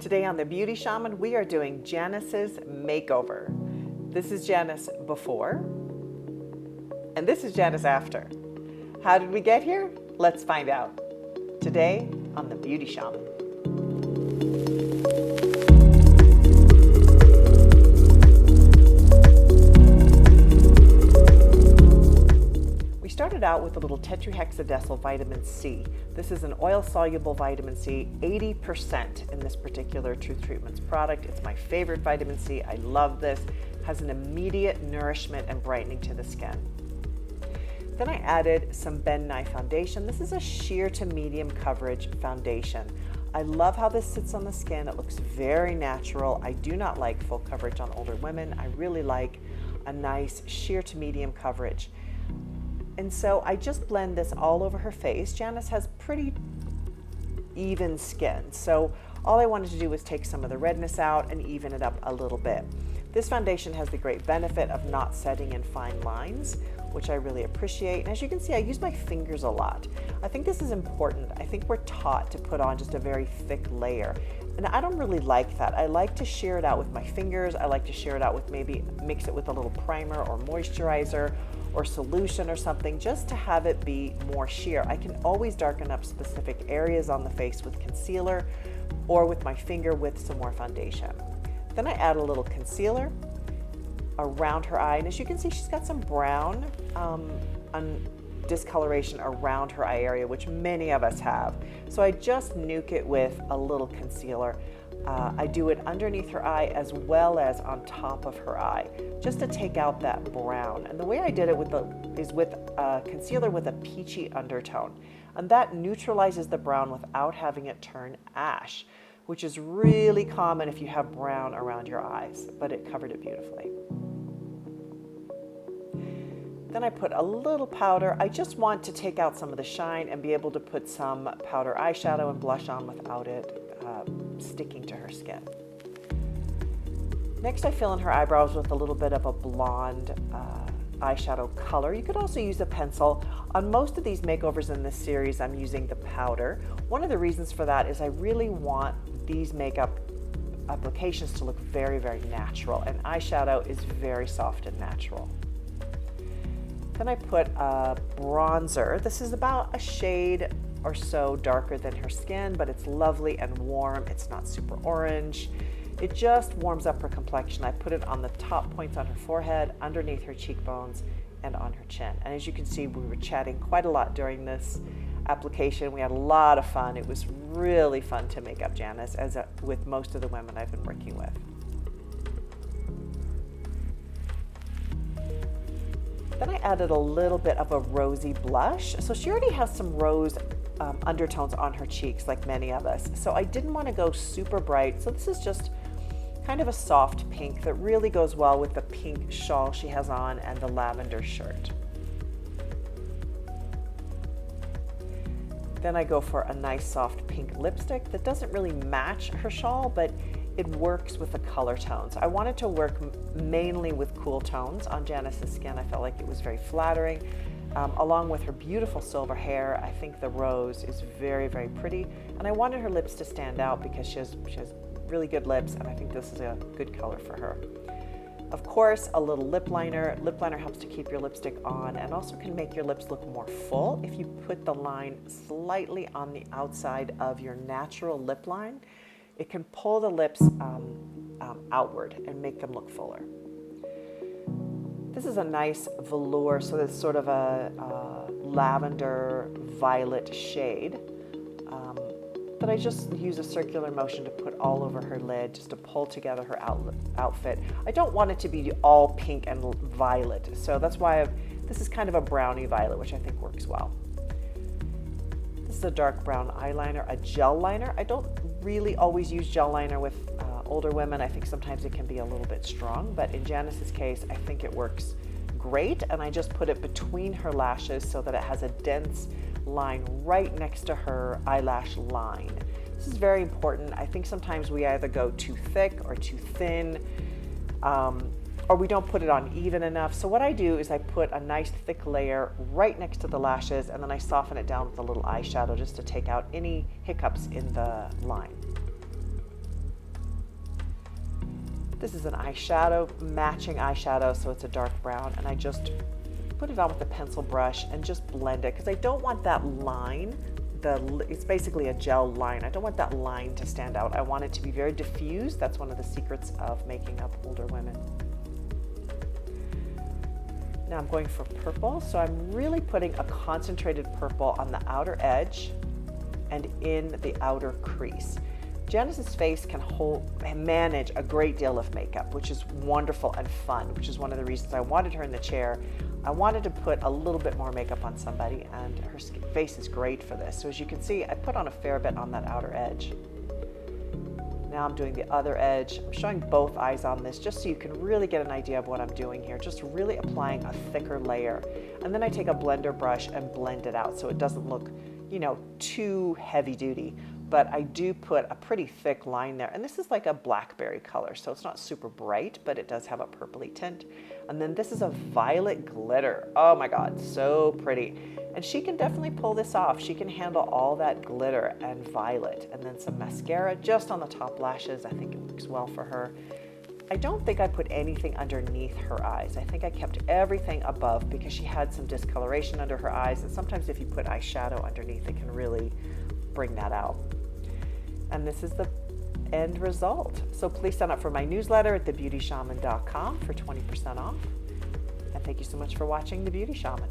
Today on The Beauty Shaman, we are doing Janice's makeover. This is Janice before, and this is Janice after. How did we get here? Let's find out. Today on The Beauty Shaman. Started out with a little tetrahexadecyl vitamin C. This is an oil-soluble vitamin C, 80% in this particular Truth Treatments product. It's my favorite vitamin C. I love this. It has an immediate nourishment and brightening to the skin. Then I added some Ben Nye foundation. This is a sheer to medium coverage foundation. I love how this sits on the skin. It looks very natural. I do not like full coverage on older women. I really like a nice sheer to medium coverage. And so I just blend this all over her face. Janice has pretty even skin, so all I wanted to do was take some of the redness out and even it up a little bit. This foundation has the great benefit of not setting in fine lines, which I really appreciate. And as you can see, I use my fingers a lot. I think this is important. I think we're taught to put on just a very thick layer. And I don't really like that. I like to shear it out with my fingers. I like to shear it out with maybe mix it with a little primer or moisturizer or solution or something, just to have it be more sheer. I can always darken up specific areas on the face with concealer or with my finger with some more foundation. Then I add a little concealer around her eye, and as you can see, she's got some brown discoloration around her eye area, which many of us have. So I just nuke it with a little concealer. I do it underneath her eye as well as on top of her eye, just to take out that brown. And the way I did it is with concealer with a peachy undertone. And that neutralizes the brown without having it turn ash, which is really common if you have brown around your eyes, but it covered it beautifully. Then I put a little powder. I just want to take out some of the shine and be able to put some powder eyeshadow and blush on without it sticking to her skin. Next, I fill in her eyebrows with a little bit of a blonde eyeshadow color. You could also use a pencil. On most of these makeovers in this series, I'm using the powder. One of the reasons for that is I really want these makeup applications to look very, very natural, and eyeshadow is very soft and natural. Then I put a bronzer. This is about a shade or so darker than her skin, but it's lovely and warm. It's not super orange. It just warms up her complexion. I put it on the top points on her forehead, underneath her cheekbones, and on her chin. And as you can see, we were chatting quite a lot during this application. We had a lot of fun. It was really fun to make up Janice, with most of the women I've been working with. Then I added a little bit of a rosy blush. So she already has some rose undertones on her cheeks, like many of us. So I didn't want to go super bright. So this is just kind of a soft pink that really goes well with the pink shawl she has on and the lavender shirt. Then I go for a nice soft pink lipstick that doesn't really match her shawl, but it works with the color tones. I wanted to work mainly with cool tones on Janice's skin. I felt like it was very flattering. Along with her beautiful silver hair, I think the rose is very, very pretty. And I wanted her lips to stand out because she has really good lips, and I think this is a good color for her. Of course, a little lip liner. Lip liner helps to keep your lipstick on and also can make your lips look more full. If you put the line slightly on the outside of your natural lip line, it can pull the lips outward and make them look fuller. This is a nice velour, so it's sort of a lavender violet shade that I just use a circular motion to put all over her lid, just to pull together her outfit. I don't want it to be all pink and violet, so that's why this is kind of a brownie violet, which I think works well. This is a dark brown eyeliner, a gel liner. I don't really always use gel liner with older women. I think sometimes it can be a little bit strong, but in Janice's case, I think it works great. And I just put it between her lashes so that it has a dense line right next to her eyelash line. This is very important. I think sometimes we either go too thick or too thin, or we don't put it on even enough. So what I do is I put a nice thick layer right next to the lashes, and then I soften it down with a little eyeshadow just to take out any hiccups in the line. This is an eyeshadow, matching eyeshadow, so it's a dark brown, and I just put it on with a pencil brush and just blend it because I don't want that line. It's basically a gel line. I don't want that line to stand out. I want it to be very diffused. That's one of the secrets of making up older women. Now I'm going for purple, so I'm really putting a concentrated purple on the outer edge and in the outer crease. Janice's face can manage a great deal of makeup, which is wonderful and fun, which is one of the reasons I wanted her in the chair. I wanted to put a little bit more makeup on somebody, and her face is great for this. So as you can see, I put on a fair bit on that outer edge. Now I'm doing the other edge. I'm showing both eyes on this just so you can really get an idea of what I'm doing here, just really applying a thicker layer. And then I take a blender brush and blend it out so it doesn't look, you know, too heavy duty. But I do put a pretty thick line there. And this is like a blackberry color, so it's not super bright, but it does have a purpley tint. And then this is a violet glitter. Oh my God, so pretty. And she can definitely pull this off. She can handle all that glitter and violet. And then some mascara just on the top lashes. I think it works well for her. I don't think I put anything underneath her eyes. I think I kept everything above because she had some discoloration under her eyes. And sometimes if you put eyeshadow underneath, it can really bring that out. And this is the end result. So please sign up for my newsletter at thebeautyshaman.com for 20% off. And thank you so much for watching The Beauty Shaman.